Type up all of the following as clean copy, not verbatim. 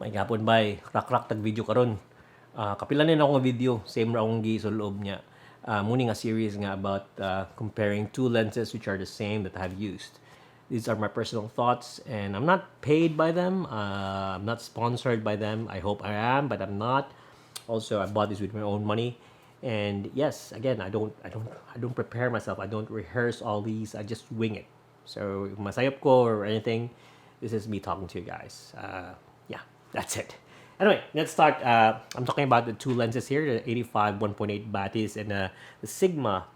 May gapon bay, rak-rak tag video karon. Kapilan na ako nga video, same ra akong gisuloob niya. Muni nga series nga about comparing two lenses which are the same that I've used. These are my personal thoughts, and I'm not paid by them. I'm not sponsored by them. I hope I am, but I'm not. Also, I bought this with my own money. And yes, again, I don't prepare myself. I don't rehearse all these. I just wing it. So, if masayap ko or anything, this is me talking to you guys. Yeah, that's it. Anyway, let's start. I'm talking about the two lenses here, the 85 1.8 Batis and the Sigma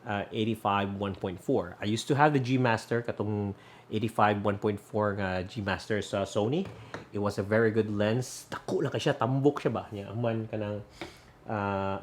85 1.4. I used to have the G Master, katong 85 1.4 nga G Master sa Sony. It was a very good lens. Dako lang siya, tambok siya ba? Yang aman kanang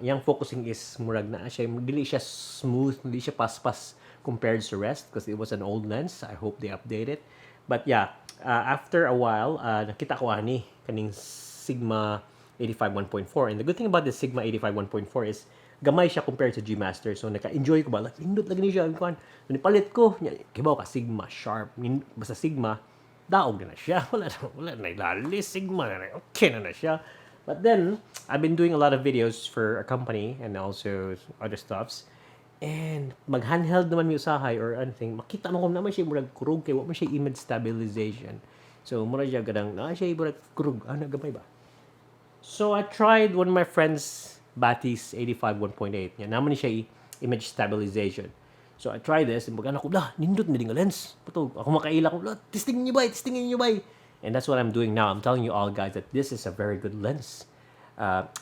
yang focusing is murag na siya, dili siya smooth, dili siya paspas compared to rest because it was an old lens. I hope they update it. But yeah, after a while, nakita ko ani kaning Sigma 85 1.4. And the good thing about the Sigma 85 1.4 is gamay siya compared sa G Master. So naka-enjoy ko ba? Like, indot lagi niya siya. So nipalit ko. Kibaw ka, Sigma, sharp. Basta Sigma, daog na siya. Wala na ilalis. Sigma na okay na siya. But then, I've been doing a lot of videos for a company and also other stuffs. And mag-handheld naman may usahay or anything, makita mo kung naman siya murag kurug kay wala man siya image stabilization. So murag siya gadang na siya murag kurug. Gamay ba? So I tried one of my friends Batis 85 1.8. Yan naman siya image stabilization. So I tried this and magana ko nindot na ding lens. Puto ako makaila ko testingin niyo ba? And that's what I'm doing now. I'm telling you all guys that this is a very good lens.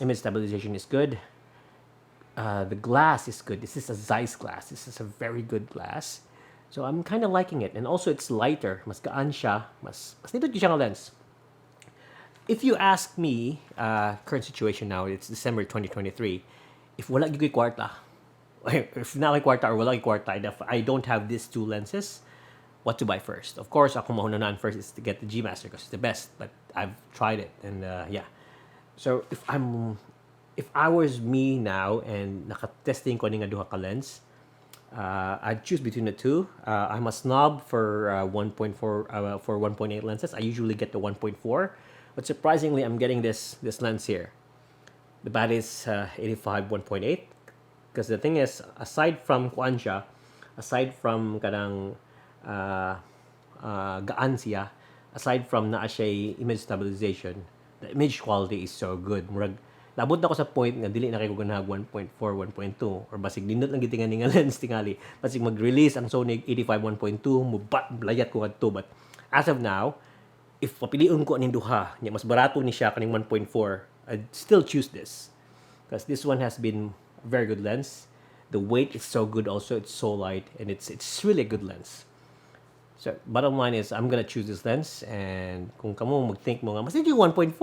Image stabilization is good. The glass is good. This is a Zeiss glass. This is a very good glass. So I'm kind of liking it. And also it's lighter. Mas gaan siya. Mas nindot siya nga lens. If you ask me, current situation now, it's December 2023, if wala gyud kwarta, if na kay kwarta or wala kay kwarta, if I don't have these two lenses, what to buy first? Of course, ako mahunanan first is to get the G Master because it's the best, but I've tried it and yeah. So if I was me now and nakatesting ko ni nga duha ka lens, I'd choose between the two. I'm a snob for 1.4 for 1.8 lenses. I usually get the 1.4. But surprisingly, I'm getting this lens here. The Batis 85 1.8. Because the thing is, aside from kuan aside from kanang gaan siya, aside from naa siya image stabilization, the image quality is so good. Murag, labot na ko sa point nga dili na kay ko ganahag 1.4, 1.2 or basig nindot lang gitingan nga lens tingali. Basig mag-release ang Sony 85 1.2, mubat layat ko adto. But as of now, if papiliun ko aning duha, nya mas barato ni siya kaning 1.4, I'd still choose this. Because this one has been a very good lens. The weight is so good also, it's so light, and it's really a good lens. So, bottom line is, I'm gonna choose this lens, and kung kamo mag-think mo nga, mas hindi 1.4,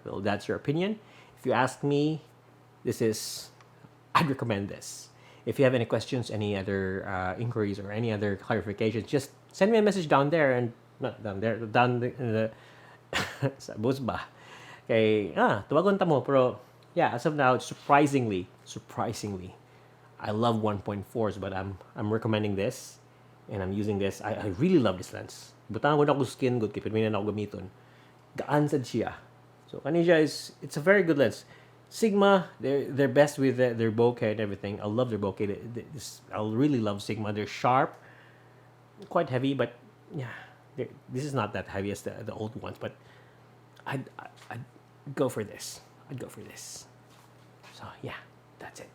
well, that's your opinion. If you ask me, I'd recommend this. If you have any questions, any other inquiries, or any other clarifications, just send me a message down there, and not down there, down in the sa bus ba? Okay, tawagon ta mo, pero yeah, as of now, surprisingly, I love 1.4s, but I'm recommending this, and I'm using this. I really love this lens. Butang ko na ko skin good, kaya pwede na ako gamiton. Gaan sad siya. So kanina it's a very good lens. Sigma, they're best with their bokeh and everything. I love their bokeh. I really love Sigma. They're sharp, quite heavy, but yeah. This is not that heavy as the old ones, but I'd go for this. So yeah, that's it.